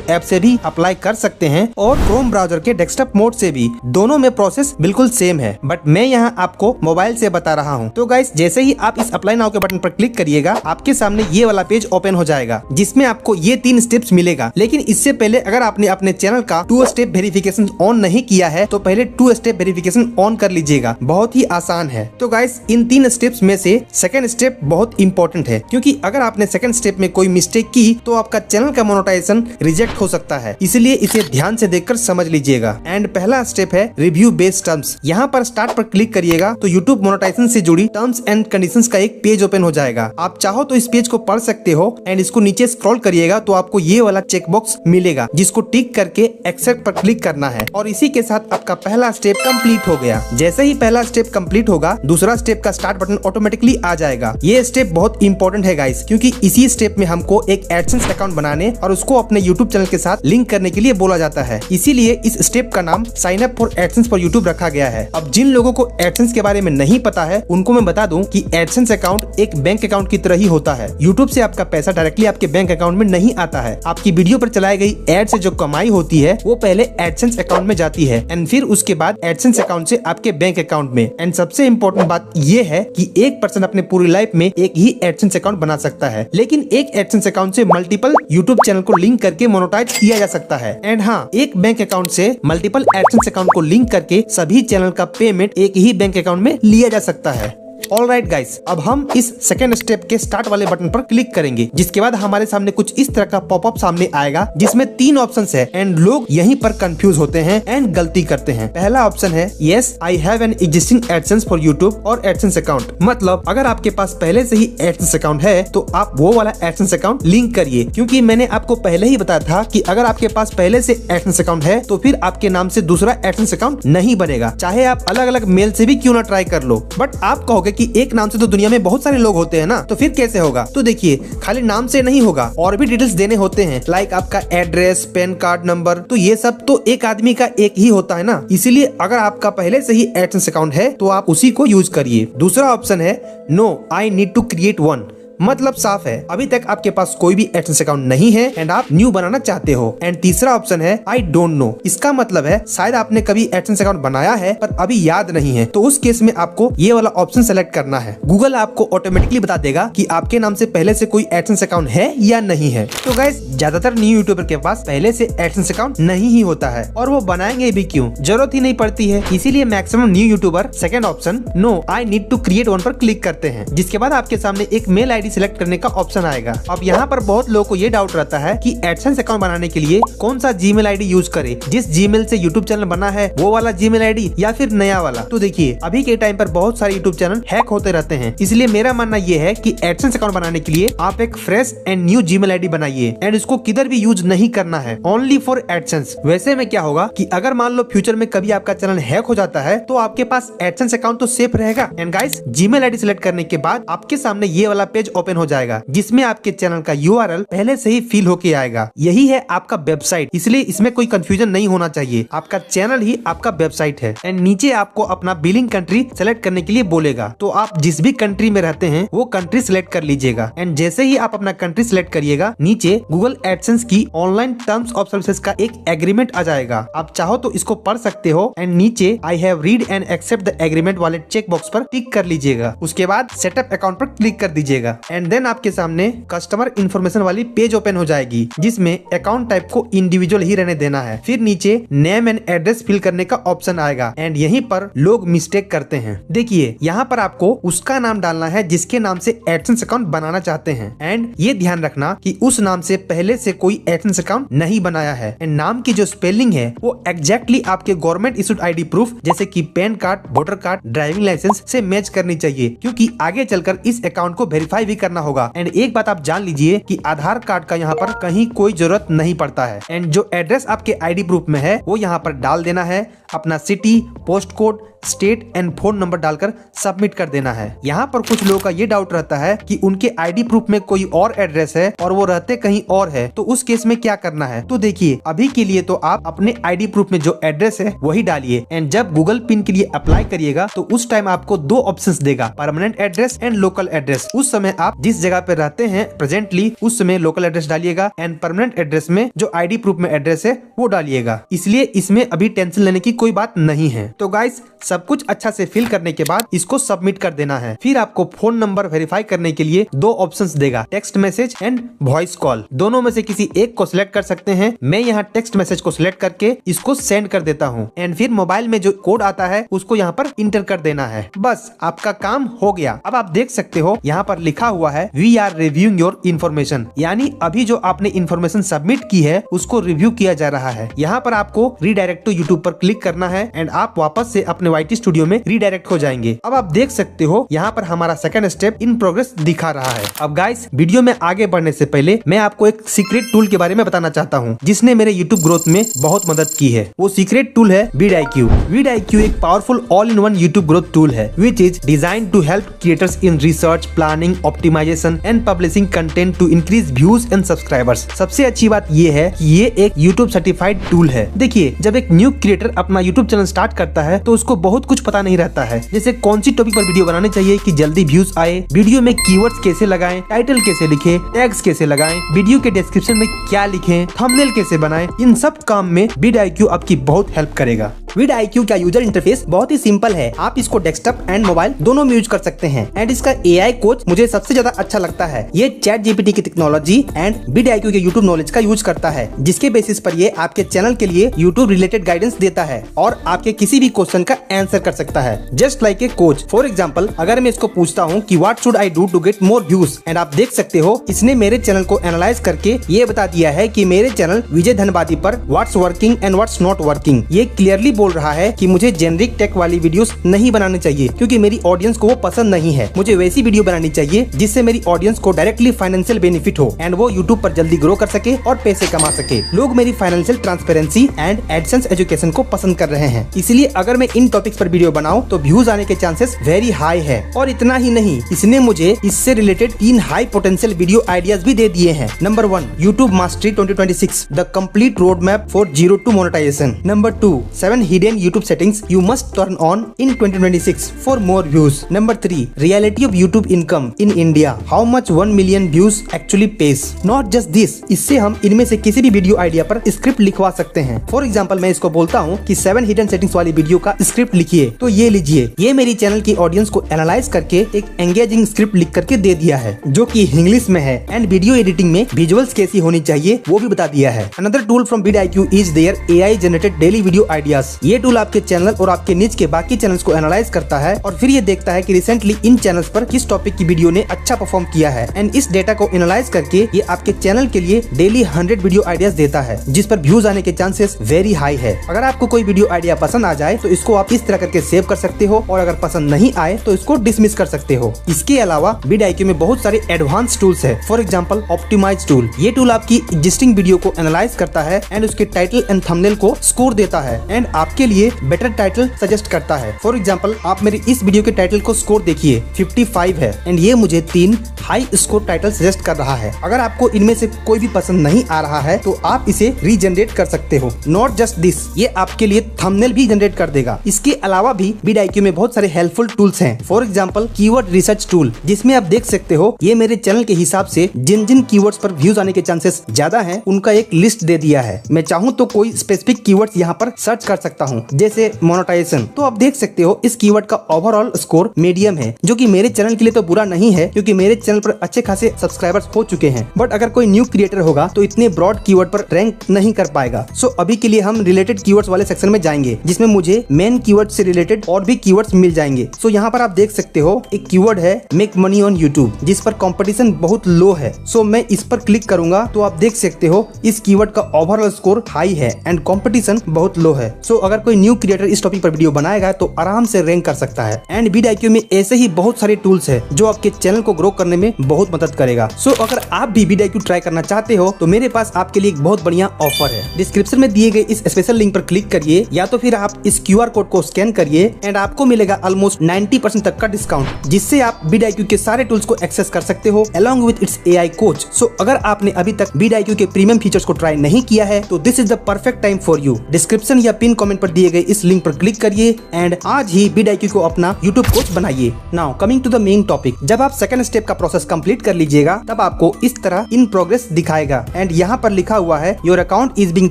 App से भी apply कर सकते हैं और क्रोम ब्राउजर के डेस्कटॉप मोड से भी। दोनों में प्रोसेस बिल्कुल सेम है, बट मैं यहाँ आपको मोबाइल से बता रहा हूँ। तो गाइस, जैसे ही आप इस अप्लाई नाउ के बटन पर क्लिक करिएगा, आपके सामने ये वाला पेज ओपन हो जाएगा, जिसमें आपको ये 3 स्टेप्स मिलेगा। लेकिन इससे पहले अगर आपने अपने चैनल का 2 स्टेप वेरिफिकेशन ऑन नहीं किया है तो पहले 2 स्टेप वेरिफिकेशन ऑन कर लीजिएगा। बहुत ही आसान है। तो गाइस, इन 3 स्टेप्स में से सेकंड स्टेप बहुत इंपॉर्टेंट है, क्योंकि अगर आपने सेकंड स्टेप में कोई मिस्टेक की तो आपका चैनल का मोनेटाइजेशन रिजेक्ट हो सकता है। इसलिए इसे ध्यान से देखकर समझ लीजिएगा। एंड पहला स्टेप है रिव्यू बेस्ड टर्म्स। यहाँ पर स्टार्ट पर क्लिक करिएगा तो यूट्यूब मोनेटाइजेशन से जुड़ी टर्म्स एंड कंडीशंस का एक पेज ओपन हो जाएगा। आप चाहो तो इस पेज को पढ़ सकते हो। एंड इसको नीचे स्क्रॉल करिएगा तो आपको ये वाला चेकबॉक्स मिलेगा, जिसको टिक करके एक्सेप्ट पर क्लिक करना है। और इसी के साथ आपका पहला स्टेप कंप्लीट हो गया। जैसे ही पहला स्टेप कंप्लीट होगा, दूसरा स्टेप का स्टार्ट बटन ऑटोमेटिकली आ जाएगा। ये स्टेप बहुत इंपॉर्टेंट है गाइस, क्योंकि इसी स्टेप में हमको एक एडसेंस अकाउंट बनाने और उसको अपने यूट्यूब चैनल के साथ लिंक करने के लिए बोला जाता है। इसीलिए इस स्टेप का नाम sign up for AdSense for YouTube रखा गया है। अब जिन लोगों को एडसेंस के बारे में नहीं पता है, उनको मैं बता दूं कि एडसेंस अकाउंट एक बैंक अकाउंट की तरह ही होता है। यूट्यूब से आपका पैसा डायरेक्टली आपके बैंक अकाउंट में नहीं आता है। आपकी वीडियो पर चलाई गई एड से जो कमाई होती है वो पहले एडसेंस अकाउंट में जाती है एंड फिर उसके बाद एडसेंस अकाउंट से आपके बैंक अकाउंट में। एंड सबसे इम्पोर्टेंट बात ये है कि एक पर्सन अपने पूरी लाइफ में एक ही एडसेंस अकाउंट बना सकता है, लेकिन एक एडसेंस अकाउंट से मल्टीपल यूट्यूब चैनल को लिंक करके मोनेटाइज किया जा सकता है। एंड हाँ, एक बैंक अकाउंट से मल्टीपल एडसेंस अकाउंट को लिंक करके सभी चैनल का पेमेंट एक ही बैंक अकाउंट में लिया जा सकता है। ऑलराइट गाइस, अब हम इस सेकेंड स्टेप के स्टार्ट वाले बटन पर क्लिक करेंगे, जिसके बाद हमारे सामने कुछ इस तरह का पॉपअप सामने आएगा, जिसमें 3 ऑप्शंस है। एंड लोग यहीं पर कंफ्यूज होते हैं एंड गलती करते हैं। पहला ऑप्शन है yes I have an existing AdSense for YouTube और एडसेंस अकाउंट। मतलब अगर आपके पास पहले से ही एडसेंस अकाउंट है तो आप वो वाला एडसेंस अकाउंट लिंक करिए, क्योंकि मैंने आपको पहले ही बताया था कि अगर आपके पास पहले से एडसेंस अकाउंट है तो फिर आपके नाम से दूसरा एडसेंस अकाउंट नहीं बनेगा, चाहे आप अलग अलग मेल से भी क्यों ना ट्राई कर लो। बट आप कहोगे कि एक नाम से तो दुनिया में बहुत सारे लोग होते हैं ना, तो फिर कैसे होगा? तो देखिए, खाली नाम से नहीं होगा, और भी डिटेल्स देने होते हैं, लाइक आपका एड्रेस, पैन कार्ड नंबर। तो ये सब तो एक आदमी का एक ही होता है ना। इसीलिए अगर आपका पहले से ही एडसेंस अकाउंट है तो आप उसी को यूज करिए। दूसरा ऑप्शन है no I need to create one. मतलब साफ है, अभी तक आपके पास कोई भी एडसेंस अकाउंट नहीं है एंड आप न्यू बनाना चाहते हो। एंड तीसरा ऑप्शन है आई डोंट नो। इसका मतलब है शायद आपने कभी एडसेंस अकाउंट बनाया है पर अभी याद नहीं है, तो उस केस में आपको ये वाला ऑप्शन सेलेक्ट करना है। गूगल आपको ऑटोमेटिकली बता देगा कि आपके नाम से पहले से कोई एडसेंस अकाउंट है या नहीं है। तो गाइस, ज्यादातर न्यू यूट्यूबर के पास पहले से एडसेंस अकाउंट नहीं ही होता है, और वो बनाएंगे भी क्यों, जरूरत ही नहीं पड़ती है। इसीलिए maximum new YouTuber second option no I need to create one पर क्लिक करते हैं, जिसके बाद आपके सामने एक मेल आईडी सिलेक्ट करने का ऑप्शन आएगा। अब यहाँ पर बहुत लोगों को ये डाउट रहता है कि एडसेंस अकाउंट बनाने के लिए कौन सा जीमेल आईडी यूज करे, जिस जीमेल से यूट्यूब चैनल बना है वो वाला जीमेल आईडी या फिर नया वाला। तो देखिए, अभी के टाइम पर बहुत सारे यूट्यूब चैनल हैक होते रहते हैं, इसलिए मेरा मानना ये है कि एडसेंस अकाउंट बनाने के लिए आप एक fresh and new Gmail ID बनाइए एंड इसको किधर भी यूज नहीं करना है, ओनली फॉर एडसेंस। वैसे में क्या होगा कि अगर मान लो फ्यूचर में कभी आपका चैनल हैक हो जाता है तो आपके पास एडसेंस अकाउंट तो सेफ रहेगा। And guys, Gmail ID select करने के बाद आपके सामने ये वाला पेज ओपन हो जाएगा, जिसमें आपके चैनल का यूआरएल पहले से ही फिल होके आएगा। यही है आपका वेबसाइट, इसलिए इसमें कोई कंफ्यूजन नहीं होना चाहिए। आपका चैनल ही आपका वेबसाइट है। एंड नीचे आपको अपना बिलिंग कंट्री सेलेक्ट करने के लिए बोलेगा, तो आप जिस भी कंट्री में रहते हैं वो कंट्री सिलेक्ट कर लीजिएगा। एंड जैसे ही आप अपना कंट्री सिलेक्ट करिएगा, नीचे गूगल एडसेंस की ऑनलाइन टर्म्स ऑफ सर्विसेज का एक एग्रीमेंट आ जाएगा। आप चाहो तो इसको पढ़ सकते हो। एंड नीचे I have read and accept the agreement वाले चेक बॉक्स पर टिक कर लीजिएगा। उसके बाद सेटअप अकाउंट पर क्लिक कर दीजिएगा। एंड देन आपके सामने कस्टमर इन्फॉर्मेशन वाली पेज ओपन हो जाएगी, जिसमें अकाउंट टाइप को इंडिविजुअल ही रहने देना है। फिर नीचे नेम एंड एड्रेस फिल करने का ऑप्शन आएगा। एंड यहीं पर लोग मिस्टेक करते हैं। देखिए, यहाँ पर आपको उसका नाम डालना है जिसके नाम से एडसेंस अकाउंट बनाना चाहते हैं। एंड ये ध्यान रखना कि उस नाम से पहले से कोई एडसेंस अकाउंट नहीं बनाया है। एंड नाम की जो स्पेलिंग है वो एग्जैक्टली आपके गवर्नमेंट इशूड आईडी प्रूफ जैसे कि PAN card, voter card, driving licence से मैच करनी चाहिए, क्योंकि आगे चलकर इस अकाउंट को वेरीफाई भी करना होगा। एंड एक बात आप जान लीजिए कि आधार कार्ड का यहाँ पर कहीं कोई जरूरत नहीं पड़ता है। एंड जो एड्रेस आपके आईडी प्रूफ में है वो यहाँ पर डाल देना है। अपना city, post code, state and phone number डालकर सबमिट कर देना है। यहाँ पर कुछ लोगों का ये डाउट रहता है कि उनके आईडी प्रूफ में कोई और एड्रेस है और वो रहते कहीं और है, तो उस केस में क्या करना है। तो देखिए, अभी के लिए तो आप अपने आईडी प्रूफ में जो एड्रेस है वही डालिए। एंड जब गूगल पिन के लिए अप्लाई करिएगा तो उस टाइम आपको 2 ऑप्शंस देगा, permanent address and local address. उस समय आप जिस जगह पे रहते हैं प्रेजेंटली उस समय लोकल एड्रेस डालिएगा एंड परमानेंट एड्रेस में जो आईडी प्रूफ में एड्रेस है वो डालिएगा। इसलिए इसमें अभी टेंशन लेने की कोई बात नहीं है। तो गाइस सब कुछ अच्छा से फिल करने के बाद इसको सबमिट कर देना है। फिर आपको फोन नंबर वेरीफाई करने के लिए दो ऑप्शंस देगा, text message and voice call. दोनों में से किसी एक को सिलेक्ट कर सकते हैं। मैं यहाँ टेक्स्ट मैसेज को सिलेक्ट करके इसको सेंड कर देता हूँ एंड फिर मोबाइल में जो कोड आता है उसको यहाँ पर इंटर कर देना है। बस आपका काम हो गया। अब आप देख सकते हो यहाँ पर लिखा हुआ है we are reviewing your information, यानी अभी जो आपने इन्फॉर्मेशन सबमिट की है उसको रिव्यू किया जा रहा है। यहाँ पर आपको रीडायरेक्ट टू यूट्यूब पर क्लिक करना है एंड आप वापस से अपने YT स्टूडियो में रीडायरेक्ट हो जाएंगे। अब आप देख सकते हो यहाँ पर हमारा सेकंड स्टेप इन प्रोग्रेस दिखा रहा है। अब गाइस वीडियो में आगे बढ़ने से पहले मैं आपको एक सीक्रेट टूल के बारे में बताना चाहता हूँ जिसने मेरे यूट्यूब ग्रोथ में बहुत मदद की है। वो सीक्रेट टूल है vidIQ। vidIQ एक powerful all in one YouTube growth tool है which is design to help creators in research, planning, optimization and publishing content to increase views and subscribers. सबसे अच्छी बात ये है कि ये एक यूट्यूब सर्टिफाइड टूल है। देखिए जब एक न्यू क्रिएटर अपना यूट्यूब चैनल स्टार्ट करता है तो उसको बहुत कुछ पता नहीं रहता है, जैसे कौन सी टॉपिक पर वीडियो बनानी चाहिए कि जल्दी व्यूज आए, वीडियो में कीवर्ड्स कैसे लगाएं, टाइटल कैसे लिखें, टैग्स कैसे लगाएं, वीडियो के डिस्क्रिप्शन में क्या लिखें, थंबनेल कैसे बनाएं। इन सब काम में vidIQ आपकी बहुत हेल्प करेगा। vidIQ का यूजर इंटरफेस बहुत ही सिंपल है। आप इसको डेस्कटॉप एंड मोबाइल दोनों में यूज कर सकते हैं एंड इसका AI कोच मुझे सबसे ज्यादा अच्छा लगता है। ये ChatGPT की टेक्नोलॉजी एंड vidIQ के यूट्यूब नॉलेज का यूज करता है जिसके बेसिस पर ये आपके चैनल के लिए यूट्यूब रिलेटेड गाइडेंस देता है और आपके किसी भी क्वेश्चन का आंसर कर सकता है just like a coach. For example अगर मैं इसको पूछता हूँ कि what should I do to get more views एंड आप देख सकते हो इसने मेरे चैनल को एनालाइज करके ये बता दिया है कि मेरे चैनल विजय धनबादी पर what's working and what's not working. ये क्लियरली बोल रहा है कि मुझे जेनरिक टेक वाली वीडियोस नहीं बनानी चाहिए क्योंकि मेरी ऑडियंस को वो पसंद नहीं है। मुझे वैसी वीडियो बनानी चाहिए जिससे मेरी ऑडियंस को डायरेक्टली फाइनेंशियल बेनिफिट हो एंड वो यूट्यूब पर जल्दी ग्रो कर सके और पैसे कमा सके। लोग मेरी financial transparency and AdSense education को पसंद कर रहे हैं, इसलिए अगर मैं इन टॉपिक्स पर वीडियो बनाऊं तो व्यूज आने के चांसेस वेरी हाई है। और इतना ही नहीं, इसने मुझे इससे related 3 high potential video ideas भी दे दिए हैं। Number 1 YouTube mastery 2026 the complete road map for zero to monetisation. Number 2 7 hidden YouTube settings you must turn on in 2026 for more views. Number 3 reality of YouTube income in India, how much 1 million views actually pays. Not just this, इससे हम इनमें से किसी भी video idea पर script लिखवा सकते हैं। फॉर एग्जाम्पल मैं इसको बोलता हूँ कि 7 हिडन सेटिंग्स वाली वीडियो का स्क्रिप्ट लिखिए, तो ये लीजिए, ये मेरी चैनल की ऑडियंस को एनालाइज करके एक एंगेजिंग स्क्रिप्ट लिख करके दे दिया है जो कि इंग्लिश में है एंड वीडियो एडिटिंग में विजुअल्स कैसी होनी चाहिए वो भी बता दिया है। Another tool from vidIQ is there AI generated daily video ideas. ये टूल आपके चैनल और आपके नीच के बाकी चैनल्स को एनालाइज करता है और फिर ये देखता है कि रिसेंटली इन चैनल्स पर किस टॉपिक की वीडियो ने अच्छा परफॉर्म किया है एंड इस डेटा को एनालाइज करके ये आपके चैनल के लिए डेली 100 वीडियो आइडियाज देता है जिस पर व्यूज आने के चांसेस वेरी हाई है। अगर आपको कोई वीडियो आइडिया पसंद आ जाए तो इसको आप इस तरह करके सेव कर सकते हो और अगर पसंद नहीं आए तो इसको डिसमिस कर सकते हो। इसके अलावा vidIQ में बहुत सारे एडवांस टूल्स है। फॉर एग्जाम्पल ऑप्टिमाइज टूल, ये टूल आपकी एग्जिस्टिंग वीडियो को एनालाइज करता है एंड उसके टाइटल एंड थंबनेल को स्कोर देता है एंड आपके लिए बेटर टाइटल सजेस्ट करता है। फॉर एग्जाम्पल आप मेरी इस वीडियो के टाइटल को स्कोर देखिए 55 है एंड ये मुझे 3 हाई स्कोर टाइटल सजेस्ट कर रहा है। अगर आपको इनमें से कोई भी पसंद नहीं आ रहा है तो आप इसे रीजनरेट कर सकते हो। नॉट जस्ट दिस, ये आपके लिए थंबनेल भी जनरेट कर देगा। इसके अलावा भी vidIQ में बहुत सारे हेल्पफुल टूल्स हैं। For example keyword research tool, जिसमें आप देख सकते हो ये मेरे चैनल के हिसाब से जिन जिन कीवर्ड्स पर व्यूज आने के चांसेस ज्यादा हैं उनका एक लिस्ट दे दिया है। मैं चाहूँ तो कोई स्पेसिफिक कीवर्ड्स यहाँ पर सर्च कर सकता हूँ जैसे मोनेटाइजेशन, तो आप देख सकते हो इस कीवर्ड का ओवरऑल स्कोर मीडियम है जो कि मेरे चैनल के लिए तो बुरा नहीं है क्योंकि मेरे चैनल पर अच्छे खासे सब्सक्राइबर्स हो चुके हैं। बट अगर कोई न्यू क्रिएटर होगा तो इतने ब्रॉड कीवर्ड पर रैंक नहीं कर पाएगा। सो अभी के लिए हम रिलेटेड कीवर्ड्स वाले सेक्शन में जाएंगे जिसमें मुझे मेन कीवर्ड से रिलेटेड और भी कीवर्ड्स मिल जाएंगे। सो यहाँ पर आप देख सकते हो एक कीवर्ड है मेक मनी ऑन यूट्यूब जिस पर कंपटीशन बहुत लो है। सो मैं इस पर क्लिक करूंगा तो आप देख सकते हो इस कीवर्ड का ओवरऑल स्कोर हाई है एंड कंपटीशन बहुत लो है। सो अगर कोई न्यू क्रिएटर इस टॉपिक पर वीडियो बनाएगा तो आराम से रैंक कर सकता है। एंड vidIQ में ऐसे ही बहुत सारे टूल्स है जो आपके चैनल को ग्रो करने में बहुत मदद करेगा। सो अगर आप भी vidIQ ट्राई करना चाहते हो तो मेरे पास आपके लिए एक बहुत बढ़िया ऑफर है। डिस्क्रिप्शन में दिए गए इस स्पेशल लिंक पर क्लिक करिए या तो फिर आप इस QR कोड को स्कैन करिए एंड आपको मिलेगा ऑलमोस्ट 90% तक का डिस्काउंट जिससे आप vidIQ के सारे टूल्स को एक्सेस कर सकते हो along with its AI coach. So अगर आपने अभी तक vidIQ के प्रीमियम फीचर्स को ट्राई नहीं किया है तो this is the perfect time for you. Description या पिन कमेंट कमेंट पर दिए गए इस लिंक पर क्लिक करिए एंड आज ही vidIQ को अपना यूट्यूब कोच बनाइए। Now coming to the main topic, जब आप सेकंड स्टेप का प्रोसेस कंप्लीट कर लीजिएगा तब आपको इस तरह इन प्रोग्रेस दिखाएगा एंड यहाँ पर लिखा हुआ है your account is being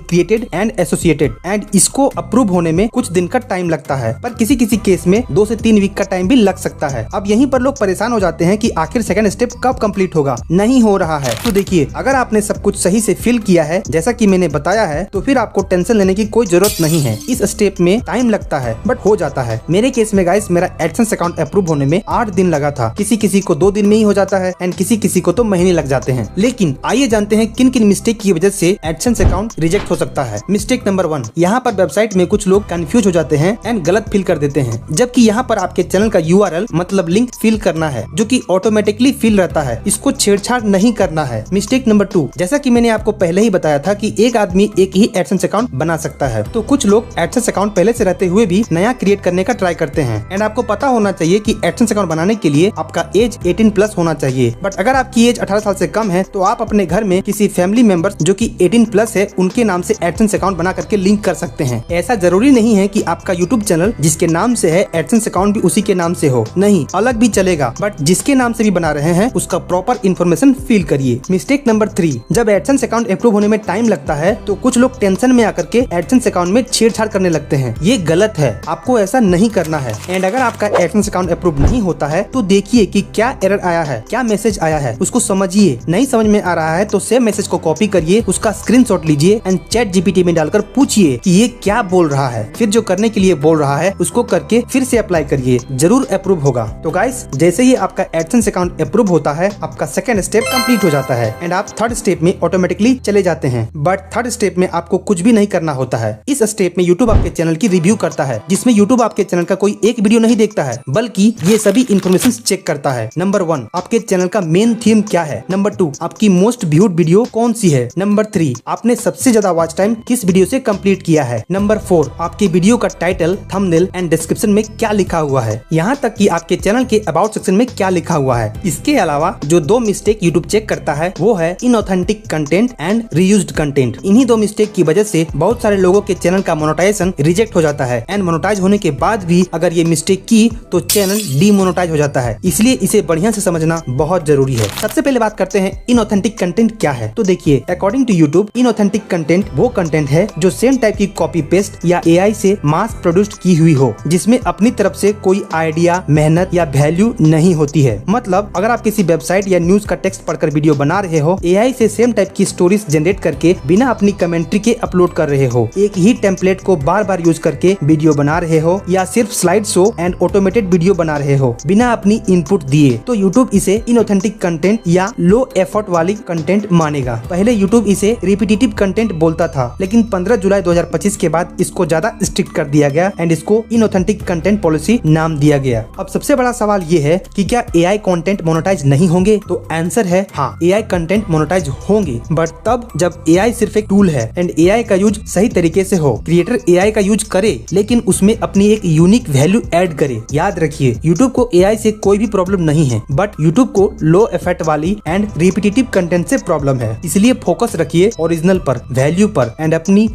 created and associated and इसको अप्रूव होने में कुछ दिन का टाइम लगता है, पर किसी किसी केस में 2 से 3 वीक का टाइम भी लग सकता है। अब यहीं पर लोग परेशान हो जाते हैं कि आखिर सेकंड स्टेप कब कंप्लीट होगा, नहीं हो रहा है। तो देखिए, अगर आपने सब कुछ सही से फिल किया है जैसा कि मैंने बताया है तो फिर आपको टेंशन लेने की कोई जरूरत नहीं है। इस स्टेप में टाइम लगता है बट हो जाता है। मेरे केस में गाइस मेरा एडसेंस अकाउंट अप्रूव होने में 8 दिन लगा था, किसी किसी को 2 दिन में ही हो जाता है एंड किसी किसी को तो महीने लग जाते हैं। लेकिन आइए जानते हैं किन किन मिस्टेक की वजह से एडसेंस अकाउंट रिजेक्ट हो सकता है। मिस्टेक नंबर 1, यहाँ पर वेबसाइट में कुछ लोग कंफ्यूज हो जाते हैं एंड गलत फिल कर देते हैं, जबकि यहाँ पर आपके चैनल का URL मतलब लिंक फिल करना है जो कि ऑटोमेटिकली फिल रहता है, इसको छेड़छाड़ नहीं करना है। मिस्टेक नंबर 2, जैसा कि मैंने आपको पहले ही बताया था कि एक आदमी एक ही एडसेंस अकाउंट बना सकता है, तो कुछ लोग एडसेंस अकाउंट पहले से रहते हुए भी नया क्रिएट करने का ट्राई करते हैं एंड आपको पता होना चाहिए कि एडसेंस अकाउंट बनाने के लिए आपका एज 18+ होना चाहिए। बट अगर आपकी एज 18 साल से कम है तो आप अपने घर में किसी फैमिली मेंबर जो कि 18+ है उनके नाम से एडसेंस अकाउंट बना करके लिंक कर सकते हैं। ऐसा जरूरी नहीं है कि आपका यूट्यूब चैनल जिसके नाम से है एडसेंस अकाउंट भी उसी के नाम से हो, नहीं, अलग भी चलेगा, बट जिसके नाम से भी बना रहे हैं उसका प्रॉपर इन्फॉर्मेशन फिल करिए। मिस्टेक नंबर 3, जब एडसेंस अकाउंट अप्रूव होने में टाइम लगता है तो कुछ लोग टेंशन में आकर के एडसेंस अकाउंट में छेड़छाड़ करने लगते हैं। ये गलत है, आपको ऐसा नहीं करना है। एंड अगर आपका एडसेंस अकाउंट अप्रूव नहीं होता है तो देखिए कि क्या एरर आया है, क्या मैसेज आया है, उसको समझिए। नहीं समझ में आ रहा है तो सेम मैसेज को कॉपी करिए, उसका स्क्रीनशॉट लीजिए एंड ChatGPT में डालकर पूछिए कि ये क्या बोल रहा है, फिर जो करने के लिए बोल रहा है उसको करके फिर से अप्लाई करिए, जरूर अप्रूव होगा। तो गाइस, जैसे ही आपका एडसेंस अकाउंट अप्रूव होता है आपका सेकंड स्टेप कंप्लीट हो जाता है एंड आप थर्ड स्टेप में ऑटोमेटिकली चले जाते हैं। बट थर्ड स्टेप में आपको कुछ भी नहीं करना होता है। इस स्टेप में यूट्यूब आपके चैनल की रिव्यू करता है, जिसमें यूट्यूब आपके चैनल का कोई एक वीडियो नहीं देखता है बल्कि ये सभी इन्फॉर्मेशन चेक करता है। नंबर 1, आपके चैनल का मेन थीम क्या है। नंबर 2, आपकी मोस्ट व्यूड वीडियो कौन सी है। नंबर 3, आपने सबसे ज्यादा वॉच टाइम किस वीडियो से कंप्लीट किया है। नंबर 4, आपके वीडियो का टाइटल, थंबनेल एंड डिस्क्रिप्शन में क्या लिखा हुआ है, यहाँ तक कि आपके चैनल के अबाउट सेक्शन में क्या लिखा हुआ है। इसके अलावा जो 2 मिस्टेक यूट्यूब चेक करता है वो है inauthentic content and reused content. इन्हीं 2 मिस्टेक की वजह से बहुत सारे लोगों के चैनल का मोनेटाइजेशन रिजेक्ट हो जाता है एंड मोनेटाइज होने के बाद भी अगर ये मिस्टेक की तो चैनल डीमोनेटाइज हो जाता है। इसलिए इसे बढ़िया से समझना बहुत जरूरी है। सबसे पहले बात करते हैं इनऑथेंटिक कंटेंट क्या है। तो देखिए, according to YouTube inauthentic content वो कंटेंट है जो सेम टाइप की कॉपी पेस्ट या AI से मास प्रोड्यूस्ड की हुई हो, जिसमें अपनी तरफ से कोई आइडिया, मेहनत या वैल्यू नहीं होती है। मतलब अगर आप किसी वेबसाइट या न्यूज का टेक्स्ट पढ़कर वीडियो बना रहे हो, AI से सेम टाइप की स्टोरीज जनरेट करके बिना अपनी कमेंट्री के अपलोड कर रहे हो, एक ही टेम्पलेट को बार बार यूज करके वीडियो बना रहे हो या सिर्फ slide show and automated video बना रहे हो बिना अपनी इनपुट दिए, तो यूट्यूब इसे इनऑथेंटिक कंटेंट या लो एफर्ट वाली कंटेंट मानेगा। पहले यूट्यूब इसे रिपीटेटिव कंटेंट बोलता था, लेकिन 15 जुलाई 2025 के बाद इसको ज्यादा स्ट्रिक्ट कर दिया गया एंड इसको इनऑथेंटिक कंटेंट पॉलिसी नाम दिया गया। अब सबसे बड़ा सवाल ये है कि क्या AI कंटेंट मोनेटाइज नहीं होंगे? तो आंसर है हाँ, AI कंटेंट मोनेटाइज होंगे, बट तब जब AI सिर्फ एक टूल है एंड AI का यूज सही तरीके से हो। क्रिएटर AI का यूज करे लेकिन उसमें अपनी एक यूनिक वैल्यू ऐड करे। याद रखिए, यूट्यूब को AI से कोई भी प्रॉब्लम नहीं है, बट यूट्यूब को लो इफेक्ट वाली एंड रिपीटेटिव कंटेंट से प्रॉब्लम है। इसलिए फोकस रखिए ओरिजिनल पर, वैल्यू पर एंड अपनी